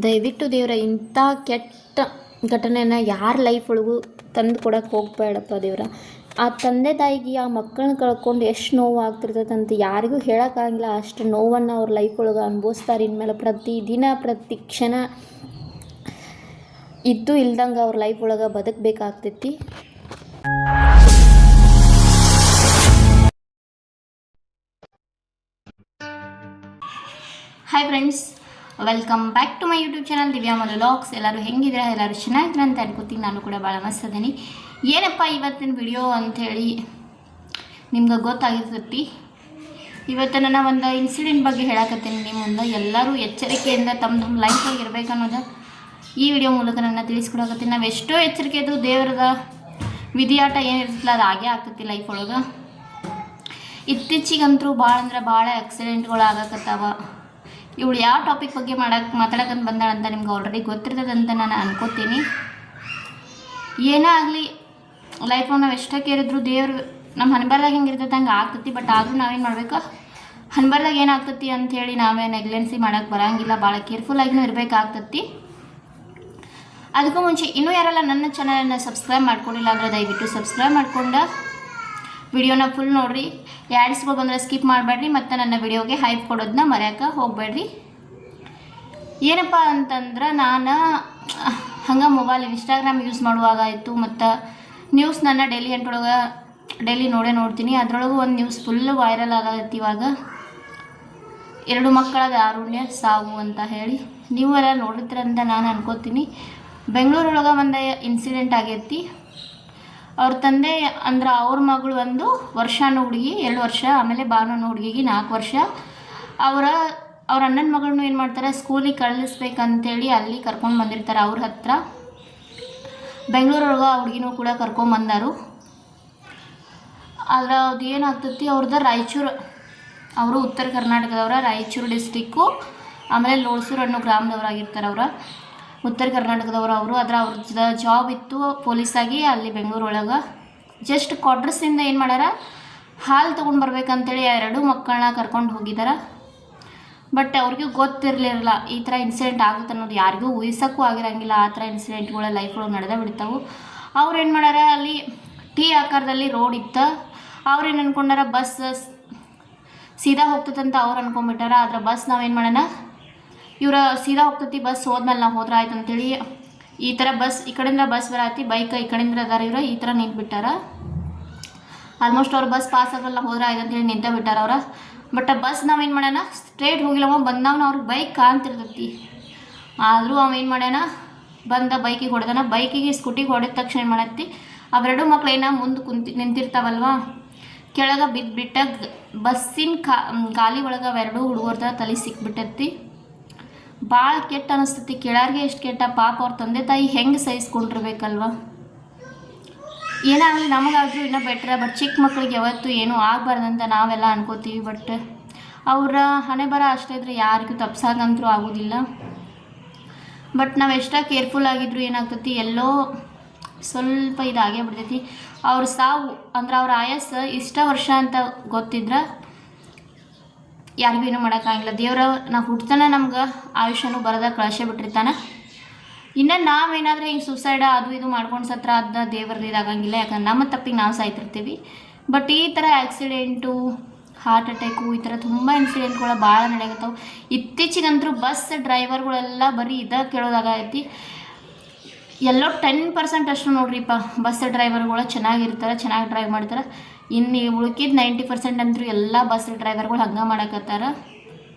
ದಯವಿಟ್ಟು ದೇವರ ಇಂಥ ಕೆಟ್ಟ ಘಟನೆನ ಯಾರ ಲೈಫ್ ಒಳಗೂ ತಂದು ಕೊಡೋಕ್ಕೆ ಹೋಗಬೇಡಪ್ಪ ದೇವರ. ಆ ತಂದೆ ತಾಯಿಗೆ ಆ ಮಕ್ಕಳನ್ನ ಕಳ್ಕೊಂಡು ಎಷ್ಟು ನೋವು ಆಗ್ತಿರ್ತದಂತ ಯಾರಿಗೂ ಹೇಳೋಕ್ಕಾಗಿಲ್ಲ. ಅಷ್ಟು ನೋವನ್ನು ಅವ್ರ ಲೈಫ್ ಒಳಗೆ ಅನುಭವಿಸ್ತಾರೆ. ಇನ್ಮೇಲೆ ಪ್ರತಿದಿನ ಪ್ರತಿ ಕ್ಷಣ ಇದ್ದು ಇಲ್ದಂಗೆ ಅವ್ರ ಲೈಫ್ ಒಳಗೆ ಬದುಕಬೇಕಾಗ್ತೈತಿ. Hi friends, welcome back to my YouTube channel Divya Madhu vlogs. ಎಲ್ಲರೂ ಹೆಂಗಿದ್ದೀರಾ? ಎಲ್ಲರೂ ಚೆನ್ನಾಗಿದ್ದೀರ ಅಂತ ಅನ್ಕೋತೀನಿ. ನಾನು ಕೂಡ ಭಾಳ ಮಸ್ತ್ ಅದೀನಿ. ಏನಪ್ಪ ಇವತ್ತಿನ ವಿಡಿಯೋ ಅಂಥೇಳಿ ನಿಮ್ಗೆ ಗೊತ್ತಾಗಿರ್ತೈತಿ. ಇವತ್ತು ನನ್ನ ಒಂದು ಇನ್ಸಿಡೆಂಟ್ ಬಗ್ಗೆ ಹೇಳಕತ್ತೀನಿ ನಿಮ್ಮ ಮುಂದೆ. ಎಲ್ಲರೂ ಎಚ್ಚರಿಕೆಯಿಂದ ತಮ್ಮ ಲೈಫಾಗಿ ಇರಬೇಕನ್ನೋದು ಈ ವಿಡಿಯೋ ಮೂಲಕ ನನ್ನ ತಿಳಿಸ್ಕೊಡಕತ್ತೀನಿ. ನಾವು ಎಷ್ಟೋ ಎಚ್ಚರಿಕೆದು ದೇವರದ ವಿಧಿಯಾಟ ಏನಿರ್ತಲ್ಲ ಅದು ಆಗೇ ಆಗ್ತೈತಿ ಲೈಫ್ ಒಳಗೆ. ಇತ್ತೀಚಿಗಂತೂ ಭಾಳ ಅಂದ್ರೆ ಭಾಳ ಆಕ್ಸಿಡೆಂಟ್ಗಳು ಆಗಕತ್ತಾವ. ಇವಳು ಯಾವ ಟಾಪಿಕ್ ಬಗ್ಗೆ ಮಾತಾಡೋಕ್ಕಂತ ಬಂದಾಳಂತ ನಿಮ್ಗೆ ಆಲ್ರೆಡಿ ಗೊತ್ತಿರ್ತದಂತ ನಾನು ಅನ್ಕೋತೀನಿ. ಏನೇ ಆಗಲಿ ಲೈಫಾಗ ನಾವು ಎಷ್ಟೇ ಕೇಳಿದ್ರು ದೇವರು ನಮ್ಮ ಹನ್ಬರ್ದಾಗ ಹೆಂಗೆ ಇರ್ತೈತೆ ಹಂಗೆ ಆಗ್ತೈತಿ. ಬಟ್ ಆದರೂ ನಾವೇನು ಮಾಡಬೇಕು, ಹನ್ಬರ್ದಾಗ ಏನಾಗ್ತೈತಿ ಅಂಥೇಳಿ ನಾವೇ ನೆಗ್ಲೆನ್ಸಿ ಮಾಡೋಕ್ಕೆ ಬರೋಂಗಿಲ್ಲ. ಭಾಳ ಕೇರ್ಫುಲ್ಲಾಗಿನೂ ಇರಬೇಕಾಗ್ತೈತಿ. ಅದಕ್ಕೂ ಮುಂಚೆ ಇನ್ನೂ ಯಾರೆಲ್ಲ ನನ್ನ ಚಾನಲನ್ನು ಸಬ್ಸ್ಕ್ರೈಬ್ ಮಾಡ್ಕೊಂಡಿಲ್ಲ ಅಂದರೆ ದಯವಿಟ್ಟು ಸಬ್ಸ್ಕ್ರೈಬ್ ಮಾಡ್ಕೊಂಡು ವಿಡಿಯೋನ ಫುಲ್ ನೋಡಿರಿ. ಆ್ಯಡ್ಸ್ಗಳು ಬಂದರೆ ಸ್ಕಿಪ್ ಮಾಡಬೇಡ್ರಿ. ಮತ್ತು ನನ್ನ ವಿಡಿಯೋಗೆ ಹೈಪ್ ಕೊಡೋದನ್ನ ಮರೆಯೋಕೆ ಹೋಗಬೇಡ್ರಿ. ಏನಪ್ಪ ಅಂತಂದ್ರೆ ನಾನು ಹಂಗೆ ಮೊಬೈಲ್ ಇನ್ಸ್ಟಾಗ್ರಾಮ್ ಯೂಸ್ ಮಾಡುವಾಗ ಆಯಿತು, ಮತ್ತು ನ್ಯೂಸ್ ನನ್ನ ಡೈಲಿ ಎಂಟೊಳಗೆ ಡೈಲಿ ನೋಡ್ತೀನಿ. ಅದರೊಳಗೂ ಒಂದು ನ್ಯೂಸ್ ಫುಲ್ಲು ವೈರಲ್ ಆಗತ್ತೆ ಇವಾಗ. 2 ಮಕ್ಕಳ ದಾರುಣ್ಯ ಸಾವು ಅಂತ ಹೇಳಿ ನೀವೆಲ್ಲ ನೋಡಿರ್ತೀರಂತ ನಾನು ಅನ್ಕೋತೀನಿ. ಬೆಂಗಳೂರೊಳಗೆ ಒಂದು ಇನ್ಸಿಡೆಂಟ್ ಆಗೈತಿ. ಅವ್ರ ತಂದೆ ಅಂದ್ರೆ ಅವ್ರ ಮಗಳು 1 ವರ್ಷ ಹುಡುಗಿ 2 ವರ್ಷ, ಆಮೇಲೆ ಬಾನು ಹುಡುಗಿಗೆ 4 ವರ್ಷ. ಅವ್ರ ಅಣ್ಣನ ಮಗಳನ್ನೂ ಏನು ಮಾಡ್ತಾರೆ, ಸ್ಕೂಲಿಗೆ ಕಳಿಸ್ಬೇಕಂತೇಳಿ ಅಲ್ಲಿ ಕರ್ಕೊಂಡು ಬಂದಿರ್ತಾರೆ ಅವ್ರ ಹತ್ರ. ಬೆಂಗಳೂರೊಳಗೆ ಆ ಹುಡುಗಿನೂ ಕೂಡ ಕರ್ಕೊಂಬಂದರು. ಆದ್ರೆ ಅದು ಏನಾಗ್ತೈತಿ, ಅವ್ರದ್ದು ರಾಯಚೂರು, ಅವರು ಉತ್ತರ ಕರ್ನಾಟಕದವರ, ರಾಯಚೂರು ಡಿಸ್ಟಿಕ್ಕು. ಆಮೇಲೆ ಲೋಳ್ಸೂರು ಅನ್ನೋ ಗ್ರಾಮದವರಾಗಿರ್ತಾರೆ ಅವರು, ಉತ್ತರ ಕರ್ನಾಟಕದವರು. ಅವ್ರದ್ದು ಜಾಬ್ ಇತ್ತು ಪೊಲೀಸಾಗಿ ಅಲ್ಲಿ ಬೆಂಗಳೂರೊಳಗೆ. ಜಸ್ಟ್ ಕ್ವಾರ್ಟರ್ಸಿಂದ ಏನು ಮಾಡ್ಯಾರ, ಹಾಲು ತೊಗೊಂಡು ಬರ್ಬೇಕಂತೇಳಿ 2 ಮಕ್ಕಳನ್ನ ಕರ್ಕೊಂಡು ಹೋಗಿದ್ದಾರೆ. ಬಟ್ ಅವ್ರಿಗೂ ಗೊತ್ತಿರಲಿಲ್ಲ ಈ ಥರ ಇನ್ಸಿಡೆಂಟ್ ಆಗುತ್ತೆ ಅನ್ನೋದು. ಯಾರಿಗೂ ಊಹಿಸೋಕ್ಕೂ ಆಗಿರೋಂಗಿಲ್ಲ. ಆ ಥರ ಇನ್ಸಿಡೆಂಟ್ಗಳ ಲೈಫ್ ಒಳಗೆ ನಡೆದೇ ಬಿಡ್ತಾವೆ. ಅವ್ರು ಏನು ಮಾಡ್ಯಾರ, ಅಲ್ಲಿ ಟಿ ಆಕಾರದಲ್ಲಿ ರೋಡ್ ಇತ್ತು. ಅವ್ರೇನು ಅಂದ್ಕೊಂಡಾರ, ಬಸ್ ಸೀದಾ ಹೋಗ್ತದಂತ ಅವ್ರು ಅಂದ್ಕೊಂಡ್ಬಿಟ್ಟಾರ. ಆದ್ರೆ ಬಸ್ ನಾವೇನು ಮಾಡೋಣ, ಇವ್ರು ಸೀದಾ ಹೋಗ್ತೈತಿ, ಬಸ್ ಹೋದ್ಮೇಲೆ ನಾವು ಹೋದ್ರೆ ಆಯ್ತು ಅಂತೇಳಿ ಈ ಥರ ಬಸ್ ಈ ಕಡೆಯಿಂದ ಬಸ್ ಬರತ್ತಿ, ಬೈಕ್ ಈ ಕಡೆಯಿಂದ ಅದಾರ ಇವರು ಈ ಥರ ನಿಂತ್ಬಿಟ್ಟಾರ. ಆಲ್ಮೋಸ್ಟ್ ಅವ್ರು ಬಸ್ ಪಾಸ್ ಆಗಲ್ಲ, ಹೋದ್ರೆ ಆಯ್ತು ಅಂತೇಳಿ ನಿಂತ ಬಿಟ್ಟಾರ ಅವ್ರ. ಬಟ್ ಬಸ್ ನಾವೇನು ಮಾಡೋಣ, ಸ್ಟ್ರೇಟ್ ಹೋಗಿಲ್ಲವ ಬಂದವನ ಅವ್ರಿಗೆ ಬೈಕ್ ಕಾಣ್ತಿರ್ತೈತಿ. ಆದರೂ ಅವೇನು ಮಾಡ್ಯಾನ, ಬಂದ ಬೈಕಿಗೆ ಹೊಡೆದಾನ. ಬೈಕಿಗೆ ಸ್ಕೂಟಿಗೆ ಹೊಡೆದ ತಕ್ಷಣ ಏನು ಮಾಡತ್ತಿ, ಅವೆರಡು ಮಕ್ಳು ಏನೋ ಮುಂದೆ ನಿಂತಿರ್ತಾವಲ್ವ, ಕೆಳಗೆ ಬಿದ್ದುಬಿಟ್ಟ ಬಸ್ಸಿನ ಖಾಲಿ ಒಳಗೆ ಅವೆರಡು ಹುಡುಗರ್ದ ತಲೆ ಸಿಕ್ಬಿಟ್ಟತ್ತಿ. ಭಾಳ ಕೆಟ್ಟ ಅನಿಸ್ತೈತಿ. ಕೆಳಗೆ ಎಷ್ಟು ಕೆಟ್ಟ. ಪಾಪ ಅವ್ರ ತಂದೆ ತಾಯಿ ಹೆಂಗೆ ಸಹಿಸ್ಕೊಂಡಿರ್ಬೇಕಲ್ವ. ಏನಾಗಲಿ ನಮಗಾದರೂ ಇನ್ನೂ ಬೆಟ್ರ. ಬಟ್ ಚಿಕ್ಕ ಮಕ್ಳಿಗೆ ಯಾವತ್ತೂ ಏನೂ ಆಗಬಾರ್ದಂತ ನಾವೆಲ್ಲ ಅನ್ಕೋತೀವಿ. ಬಟ್ ಅವರ ಹಣೆ ಬರ ಅಷ್ಟೇ ಇದ್ರೆ ಯಾರಿಗೂ ತಪ್ಸಾಗಂತೂ ಆಗೋದಿಲ್ಲ. ಬಟ್ ನಾವು ಎಷ್ಟೇ ಕೇರ್ಫುಲ್ ಆಗಿದ್ರು ಏನಾಗ್ತೈತಿ, ಎಲ್ಲೋ ಸ್ವಲ್ಪ ಇದಾಗೇ ಬಿಡ್ತೈತಿ. ಅವ್ರ ಸಾವು ಅಂದ್ರೆ ಅವ್ರ ಆಯಸ್ಸು ಇಷ್ಟ ವರ್ಷ ಅಂತ ಗೊತ್ತಿದ್ರೆ ಯಾರಿಗೂ ಏನೂ ಮಾಡೋಕ್ಕಾಗಿಲ್ಲ. ದೇವ್ರ ನಾವು ಹುಡ್ತಾನೆ ನಮ್ಗೆ ಆಯುಷ್ಯನೂ ಬರೋದಾಗ ಕಳಿಸೇ ಬಿಟ್ಟಿರ್ತಾನೆ. ಇನ್ನು ನಾವೇನಾದರೂ ಹಿಂಗೆ ಸುಸೈಡ ಅದು ಇದು ಮಾಡ್ಕೊಂಡು ಸತ್ರ ಅದನ್ನ ದೇವ್ರದ್ದು ಇದಾಗಂಗಿಲ್ಲ. ಯಾಕಂದ್ರೆ ನಮ್ಮ ತಪ್ಪಿಗೆ ನಾವು ಸಾಯ್ತಿರ್ತೀವಿ. ಬಟ್ ಈ ಥರ ಆ್ಯಕ್ಸಿಡೆಂಟು, ಹಾರ್ಟ್ ಅಟ್ಯಾಕು, ಈ ಥರ ತುಂಬ ಇನ್ಸಿಡೆಂಟ್ಗಳು ಭಾಳ ನಡೆಯಕತ್ತಾವೆ. ಇತ್ತೀಚಿಗಂತೂ ಬಸ್ ಡ್ರೈವರ್ಗಳೆಲ್ಲ ಬರೀ ಕೇಳೋದಾಗೈತಿ. ಎಲ್ಲೋ 10% ಅಷ್ಟು ನೋಡ್ರಿಪ್ಪ ಬಸ್ ಡ್ರೈವರ್ಗಳು ಚೆನ್ನಾಗಿರ್ತಾರೆ, ಚೆನ್ನಾಗಿ ಡ್ರೈವ್ ಮಾಡ್ತಾರೆ. ಇನ್ನು ಉಳ್ಕಿದ 90% ಅಂತೂ ಎಲ್ಲ ಬಸ್ ಡ್ರೈವರ್ಗಳು ಹಂಗೆ ಮಾಡಕತ್ತಾರ.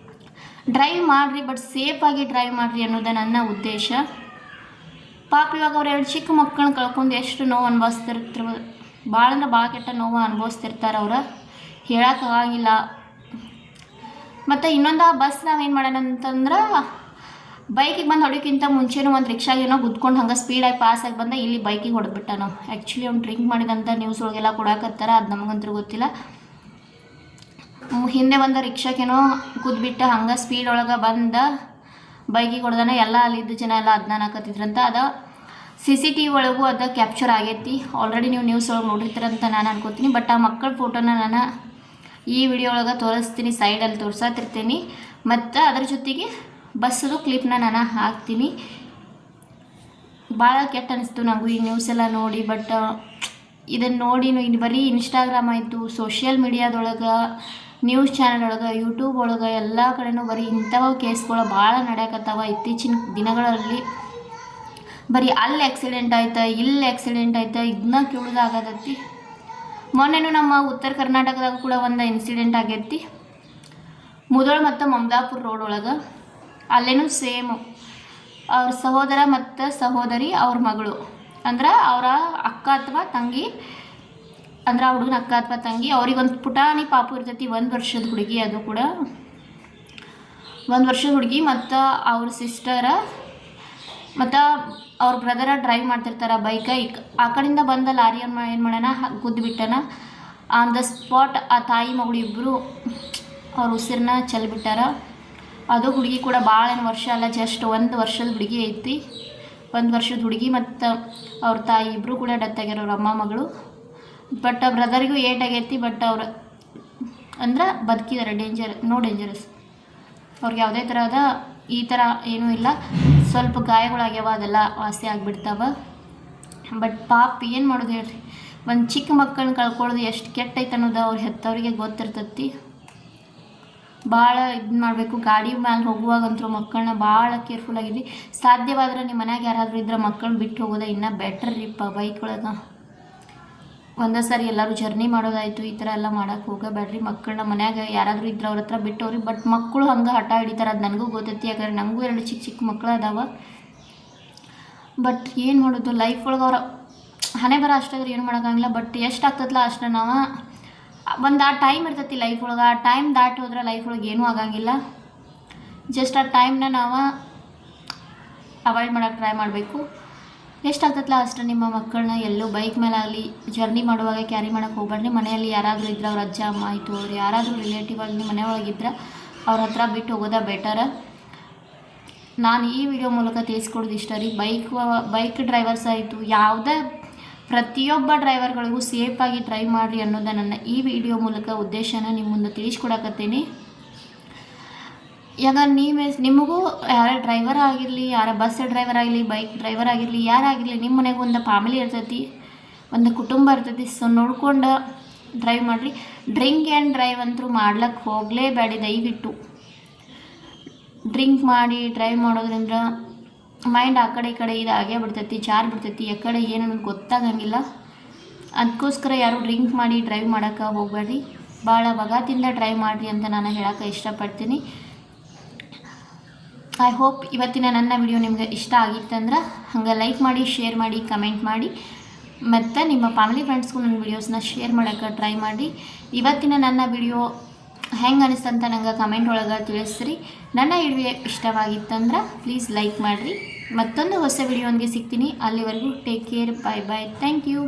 ಡ್ರೈವ್ ಮಾಡಿರಿ, ಬಟ್ ಸೇಫಾಗಿ ಡ್ರೈವ್ ಮಾಡಿರಿ ಅನ್ನೋದೇ ನನ್ನ ಉದ್ದೇಶ. ಪಾಪ ಇವಾಗ ಅವ್ರು 2 ಚಿಕ್ಕ ಮಕ್ಕಳನ್ನ ಕಳ್ಕೊಂಡು ಎಷ್ಟು ನೋವು ಅನುಭವಿಸ್ತಿರ್ತಿರ್ಬೋದು. ಭಾಳ ಅಂದ್ರೆ ಭಾಳ ಕೆಟ್ಟ ನೋವು ಅನುಭವಿಸ್ತಿರ್ತಾರೆ ಅವ್ರು, ಹೇಳೋಕ್ಕಾಗಿಲ್ಲ. ಮತ್ತು ಇನ್ನೊಂದು ಬಸ್ ನಾವೇನು ಮಾಡೋಣ ಅಂತಂದ್ರೆ, ಬೈಕಿಗೆ ಬಂದು ಹೊಡೋಕ್ಕಿಂತ ಮುಂಚೆನೂ ಒಂದು ರಿಕ್ಷಾಗೇನೋ ಗುದ್ಕೊಂಡು ಹಂಗೆ ಸ್ಪೀಡಾಗಿ ಪಾಸಾಗಿ ಬಂದ ಇಲ್ಲಿ ಬೈಕಿಗೆ ಹೊಡೆದ್ಬಿಟ್ಟ. ನಾವು ಆ್ಯಕ್ಚುಲಿ ಅವ್ನು ಡ್ರಿಂಕ್ ಮಾಡಿದಂಥ ನ್ಯೂಸ್ ಒಳಗೆಲ್ಲ ಕೊಡಾಕತ್ತಾರ, ಅದು ನಮಗಂತೂ ಗೊತ್ತಿಲ್ಲ. ಹಿಂದೆ ಬಂದ ರಿಕ್ಷಾಕೇನೋ ಕುದ್ಬಿಟ್ಟು ಹಂಗೆ ಸ್ಪೀಡ್ ಒಳಗೆ ಬಂದ ಬೈಕಿಗೆ ಹೊಡೆದಾನ. ಎಲ್ಲ ಅಲ್ಲಿದ್ದ ಜನ ಎಲ್ಲ ಅದನ್ನ ಹಾಕತ್ತಿದ್ರಂತ. ಅದು CCTV ಒಳಗೂ ಅದು ಕ್ಯಾಪ್ಚರ್ ಆಗೈತಿ. ಆಲ್ರೆಡಿ ನೀವು ನ್ಯೂಸ್ ಒಳಗೆ ನೋಡಿರ್ತೀರಂತ ನಾನು ಅನ್ಕೋತೀನಿ. ಬಟ್ ಆ ಮಕ್ಕಳ ಫೋಟೋನ ನಾನು ಈ ವಿಡಿಯೋ ಒಳಗೆ ತೋರಿಸ್ತೀನಿ, ಸೈಡಲ್ಲಿ ತೋರ್ಸತ್ತಿರ್ತೀನಿ. ಮತ್ತು ಅದ್ರ ಜೊತೆಗೆ ಬಸ್ಸದು ಕ್ಲಿಪ್ನ ನಾನು ಹಾಕ್ತೀನಿ. ಭಾಳ ಕೆಟ್ಟ ಅನಿಸ್ತು ನನಗೂ ಈ ನ್ಯೂಸ್ ಎಲ್ಲ ನೋಡಿ. ಬಟ್ ಇದನ್ನು ನೋಡಿ ಇನ್ನು ಬರೀ ಇನ್ಸ್ಟಾಗ್ರಾಮ್ ಆಯಿತು, ಸೋಷಿಯಲ್ ಮೀಡಿಯಾದೊಳಗೆ, ನ್ಯೂಸ್ ಚಾನಲ್ ಒಳಗೆ, ಯೂಟ್ಯೂಬ್ ಒಳಗೆ ಎಲ್ಲ ಕಡೆನೂ ಬರೀ ಇಂಥವು ಕೇಸ್ಗಳು ಭಾಳ ನಡೆಯಕತ್ತಾವ ಇತ್ತೀಚಿನ ದಿನಗಳಲ್ಲಿ. ಬರೀ ಅಲ್ಲಿ ಆಕ್ಸಿಡೆಂಟ್ ಆಯ್ತು, ಇಲ್ಲಿ ಆಕ್ಸಿಡೆಂಟ್ ಆಯ್ತು, ಇದನ್ನ ಕೇಳೋದಾಗತೈತಿ. ಮೊನ್ನೆನೂ ನಮ್ಮ ಉತ್ತರ ಕರ್ನಾಟಕದಾಗ ಕೂಡ ಒಂದು ಇನ್ಸಿಡೆಂಟ್ ಆಗೈತಿ, ಮುಧೋಳ ಮತ್ತು ಮಮದಾಪುರ ರೋಡ್ ಒಳಗೆ. ಅಲ್ಲೇನೂ ಸೇಮು ಅವ್ರ ಸಹೋದರ ಮತ್ತು ಸಹೋದರಿ ಅವ್ರ ಮಗಳು, ಅಂದ್ರೆ ಅವರ ಅಕ್ಕ ಅಥವಾ ತಂಗಿ, ಅಂದ್ರೆ ಆ ಹುಡುಗನ ಅಕ್ಕ ಅಥವಾ ತಂಗಿ, ಅವ್ರಿಗೊಂದು ಪುಟಾಣಿ ಪಾಪು ಇರ್ತೈತಿ, 1 ವರ್ಷದ ಹುಡುಗಿ. ಅದು ಕೂಡ 1 ವರ್ಷದ ಹುಡುಗಿ ಮತ್ತು ಅವ್ರ ಸಿಸ್ಟರ ಮತ್ತು ಅವ್ರ ಬ್ರದರ ಡ್ರೈವ್ ಮಾಡ್ತಿರ್ತಾರೆ ಬೈಕ. ಆ ಕಡೆಯಿಂದ ಬಂದ ಲಾರಿ ಏನು ಮಾಡ್ಯಾನ, ಗುದ್ದು ಬಿಟ್ಟಾನ. ಆನ್ ದ ಸ್ಪಾಟ್ ಆ ತಾಯಿ ಮಗಳು ಇಬ್ಬರು ಅವ್ರ ಉಸಿರನ್ನ ಚೆಲ್ಬಿಟ್ಟಾರ. ಅದು ಹುಡುಗಿ ಕೂಡ ಭಾಳ ಏನು ವರ್ಷ ಅಲ್ಲ, ಜಸ್ಟ್ 1 ವರ್ಷದ ಹುಡುಗಿ ಐತಿ. 1 ವರ್ಷದ ಹುಡುಗಿ ಮತ್ತು ಅವ್ರ ತಾಯಿ ಇಬ್ಬರು ಕೂಡ ಡೆತ್ ಆಗ್ಯಾರ, ಅವ್ರ ಅಮ್ಮ ಮಗಳು. ಬಟ್ ಬ್ರದರಿಗೂ ಏಟ್ ಆಗೈತಿ. ಬಟ್ ಅವ್ರು ಅಂದ್ರೆ ಬದುಕಿದ್ದಾರೆ, ಡೇಂಜರಸ್. ಅವ್ರಿಗೆ ಯಾವುದೇ ಥರದ ಈ ಥರ ಏನೂ ಇಲ್ಲ. ಸ್ವಲ್ಪ ಗಾಯಗಳಾಗ್ಯಾವ, ಅದೆಲ್ಲ ವಾಸಿ ಆಗಿಬಿಡ್ತಾವ. ಬಟ್ ಪಾಪ ಏನು ಮಾಡೋದು ಹೇಳ್ರಿ, ಒಂದು ಚಿಕ್ಕ ಮಕ್ಕಳನ್ನ ಕಳ್ಕೊಳ್ಳೋದು ಎಷ್ಟು ಕೆಟ್ಟೈತೆ ಅನ್ನೋದು ಅವ್ರು ಹೆತ್ತವರಿಗೆ ಗೊತ್ತಿರ್ತೈತಿ. ಭಾಳ ಇದು ಮಾಡಬೇಕು. ಗಾಡಿ ಮೇಲೆ ಹೋಗುವಾಗಂತೂ ಮಕ್ಕಳನ್ನ ಭಾಳ ಕೇರ್ಫುಲ್ ಆಗಿದ್ವಿ. ಸಾಧ್ಯವಾದ್ರೆ ನಿಮ್ಮ ಮನ್ಯಾಗ ಯಾರಾದರೂ ಇದ್ರೆ ಮಕ್ಕಳನ್ನ ಬಿಟ್ಟು ಹೋಗೋದು ಇನ್ನೂ ಬೆಟ್ರ್ ರೀಪ್ಪ. ಬೈಕ್ ಒಳಗೆ ಒಂದೇ ಸಾರಿ ಎಲ್ಲರೂ ಜರ್ನಿ ಮಾಡೋದಾಯಿತು, ಈ ಥರ ಎಲ್ಲ ಮಾಡೋಕ್ಕೆ ಹೋಗಬೇಡ್ರಿ. ಮಕ್ಕಳನ್ನ ಮನ್ಯಾಗ ಯಾರಾದರೂ ಇದ್ರೆ ಅವ್ರ ಹತ್ರ ಬಿಟ್ಟವ್ರಿ. ಬಟ್ ಮಕ್ಕಳು ಹಂಗೆ ಹಠ ಹಿಡಿತಾರೆ, ಅದು ನನಗೂ ಗೊತ್ತೈತಿ. ಯಾಕಂದ್ರೆ ನನಗೂ 2 ಚಿಕ್ಕ ಮಕ್ಕಳು ಅದಾವ. ಬಟ್ ಏನು ಮಾಡೋದು, ಲೈಫ್ ಒಳಗೆ ಅವ್ರ ಹಣೆ ಬರೋ ಅಷ್ಟಾದ್ರೆ ಏನು ಮಾಡೋಕ್ಕಾಗಿಲ್ಲ. ಬಟ್ ಎಷ್ಟು ಆಗ್ತದಲ್ಲ ಅಷ್ಟು ನಾವು ಒಂದು ಆ ಟೈಮ್ ಇರ್ತೈತಿ ಲೈಫ್ ಒಳಗೆ. ಆ ಟೈಮ್ ದಾಟಿ ಹೋದ್ರೆ ಲೈಫ್ ಒಳಗೆ ಏನೂ ಆಗಂಗಿಲ್ಲ. ಜಸ್ಟ್ ಆ ಟೈಮ್ನ ನಾವು ಅವಾಯ್ಡ್ ಮಾಡೋಕ್ಕೆ ಟ್ರೈ ಮಾಡಬೇಕು. ಎಷ್ಟಾಗ್ತದಲ್ಲ ಅಷ್ಟು ನಿಮ್ಮ ಮಕ್ಕಳನ್ನ ಎಲ್ಲೂ ಬೈಕ್ ಮೇಲೆ ಆಗಲಿ ಜರ್ನಿ ಮಾಡುವಾಗ ಕ್ಯಾರಿ ಮಾಡೋಕ್ಕೆ ಹೋಗ್ಬೇಡ್ರಿ. ಮನೆಯಲ್ಲಿ ಯಾರಾದರೂ ಇದ್ರೆ ಅವ್ರ ಅಜ್ಜ ಅಮ್ಮ ಆಯಿತು, ಅವ್ರು ಯಾರಾದರೂ ರಿಲೇಟಿವ್ ಆಗಿ ನಿಮ್ಮ ಮನೆಯೊಳಗಿದ್ರೆ ಅವ್ರ ಹತ್ರ ಬಿಟ್ಟು ಹೋಗೋದ ಬೆಟರ. ನಾನು ಈ ವಿಡಿಯೋ ಮೂಲಕ ತಿಳಿಸ್ಕೊಡೋದು ಇಷ್ಟ ರೀ. ಬೈಕ್ ಡ್ರೈವರ್ಸ್ ಆಯಿತು, ಯಾವುದೇ ಪ್ರತಿಯೊಬ್ಬ ಡ್ರೈವರ್ಗಳಿಗೂ ಸೇಫಾಗಿ ಡ್ರೈವ್ ಮಾಡಿರಿ ಅನ್ನೋದು ನನ್ನ ಈ ವಿಡಿಯೋ ಮೂಲಕ ಉದ್ದೇಶನ ನಿಮ್ಮ ಮುಂದೆ ತಿಳಿಸ್ಕೊಡಕತ್ತೀನಿ. ಈಗ ನಿಮಗೂ ಯಾರ ಡ್ರೈವರ್ ಆಗಿರಲಿ, ಯಾರ ಬಸ್ ಡ್ರೈವರ್ ಆಗಲಿ, ಬೈಕ್ ಡ್ರೈವರ್ ಆಗಿರಲಿ, ಯಾರಾಗಿರಲಿ, ನಿಮ್ಮ ಮನೆಗೆ ಒಂದು ಫ್ಯಾಮಿಲಿ ಇರ್ತೈತಿ, ಒಂದು ಕುಟುಂಬ ಇರ್ತೈತಿ. ಸೊ ನೋಡ್ಕೊಂಡು ಡ್ರೈವ್ ಮಾಡಿರಿ. ಡ್ರಿಂಕ್ ಆ್ಯಂಡ್ ಡ್ರೈವ್ ಅಂತೂ ಮಾಡ್ಲಿಕ್ಕೆ ಹೋಗಲೇಬೇಡಿ ದಯವಿಟ್ಟು. ಡ್ರಿಂಕ್ ಮಾಡಿ ಡ್ರೈವ್ ಮಾಡೋದ್ರಿಂದ ಮೈಂಡ್ ಆ ಕಡೆ ಈ ಕಡೆ ಇದಾಗೇ ಬಿಡ್ತೈತಿ, ಜಾರ್ ಬಿಡ್ತೈತಿ, ಎಕಡೆ ಏನು ಅನ್ನೋದು ಗೊತ್ತಾಗಂಗಿಲ್ಲ. ಅದಕ್ಕೋಸ್ಕರ ಯಾರು ಡ್ರಿಂಕ್ ಮಾಡಿ ಡ್ರೈವ್ ಮಾಡೋಕ್ಕೆ ಹೋಗಬೇಡ್ರಿ. ಭಾಳ ಬಗಾತಿಂದ ಡ್ರೈವ್ ಮಾಡಿರಿ ಅಂತ ನಾನು ಹೇಳೋಕ್ಕೆ ಇಷ್ಟಪಡ್ತೀನಿ. ಐ ಹೋಪ್ ಇವತ್ತಿನ ನನ್ನ ವಿಡಿಯೋ ನಿಮಗೆ ಇಷ್ಟ ಆಗಿತ್ತಂದ್ರೆ ಹಂಗೆ ಲೈಕ್ ಮಾಡಿ, ಶೇರ್ ಮಾಡಿ, ಕಮೆಂಟ್ ಮಾಡಿ, ಮತ್ತು ನಿಮ್ಮ ಫ್ಯಾಮಿಲಿ ಫ್ರೆಂಡ್ಸ್ಗೂ ನನ್ನ ವೀಡಿಯೋಸ್ನ ಶೇರ್ ಮಾಡೋಕ್ಕೆ ಟ್ರೈ ಮಾಡಿ. ಇವತ್ತಿನ ನನ್ನ ವಿಡಿಯೋ ಹೆಂಗೆ ಅನಿಸ್ತಂತ ನಂಗೆ ಕಮೆಂಟ್ ಒಳಗೆ ತಿಳಿಸ್ರಿ. ನನ್ನ ವಿಡಿಯೋ ಇಷ್ಟವಾಗಿತ್ತಂದ್ರೆ ಪ್ಲೀಸ್ ಲೈಕ್ ಮಾಡಿರಿ. ಮತ್ತೊಂದು ಹೊಸ ವಿಡಿಯೋನಿಗೆ ಸಿಗ್ತೀನಿ. ಅಲ್ಲಿವರೆಗೂ take care, bye bye, thank you.